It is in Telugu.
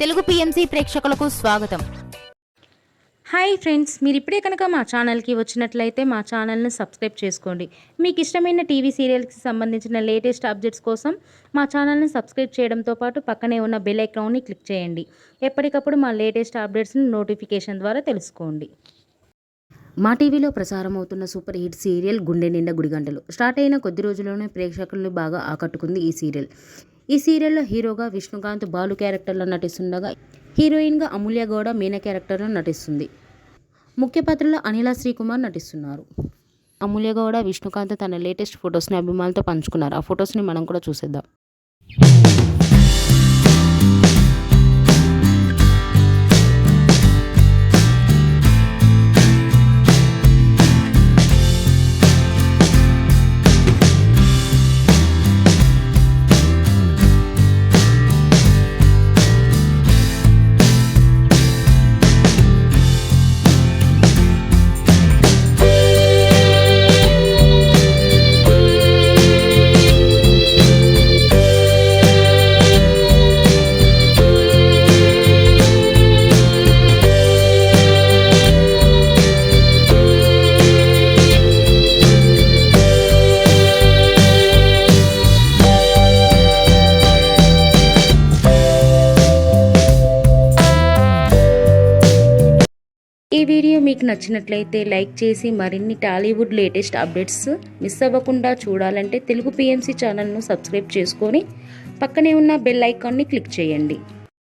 తెలుగు పిఎంసి ప్రేక్షకులకు స్వాగతం. హాయ్ ఫ్రెండ్స్, మీరు ఇప్పుడే కనుక మా ఛానల్కి వచ్చినట్లయితే మా ఛానల్ని సబ్స్క్రైబ్ చేసుకోండి. మీకు ఇష్టమైన టీవీ సీరియల్కి సంబంధించిన లేటెస్ట్ అప్డేట్స్ కోసం మా ఛానల్ని సబ్స్క్రైబ్ చేయడంతో పాటు పక్కనే ఉన్న బెల్ ఐకాన్ని క్లిక్ చేయండి. ఎప్పటికప్పుడు మా లేటెస్ట్ అప్డేట్స్ని నోటిఫికేషన్ ద్వారా తెలుసుకోండి. మా టీవీలో ప్రసారం అవుతున్న సూపర్ హిట్ సీరియల్ గుండె నిండా గుడిగంటలు స్టార్ట్ అయిన కొద్ది రోజుల్లోనే ప్రేక్షకులను బాగా ఆకట్టుకుంది ఈ సీరియల్. ఈ సీరియల్లో హీరోగా విష్ణుకాంత్ బాలు క్యారెక్టర్లో నటిస్తుండగా హీరోయిన్గా అమూల్య గౌడ మీనా క్యారెక్టర్లో నటిస్తుంది. ముఖ్య పాత్రలో అనిలా శ్రీకుమార్ నటిస్తున్నారు. అమూల్య గౌడ విష్ణుకాంత్ తన లేటెస్ట్ ఫొటోస్ని అభిమానులతో పంచుకున్నారు. ఆ ఫొటోస్ని మనం కూడా చూసేద్దాం. ఈ వీడియో మీకు నచ్చినట్లయితే లైక్ చేసి మరిన్ని టాలీవుడ్ లేటెస్ట్ అప్డేట్స్ మిస్ అవ్వకుండా చూడాలంటే తెలుగు పిఎంసి ఛానల్ను సబ్స్క్రైబ్ చేసుకొని పక్కనే ఉన్న బెల్ ఐకాన్ని క్లిక్ చేయండి.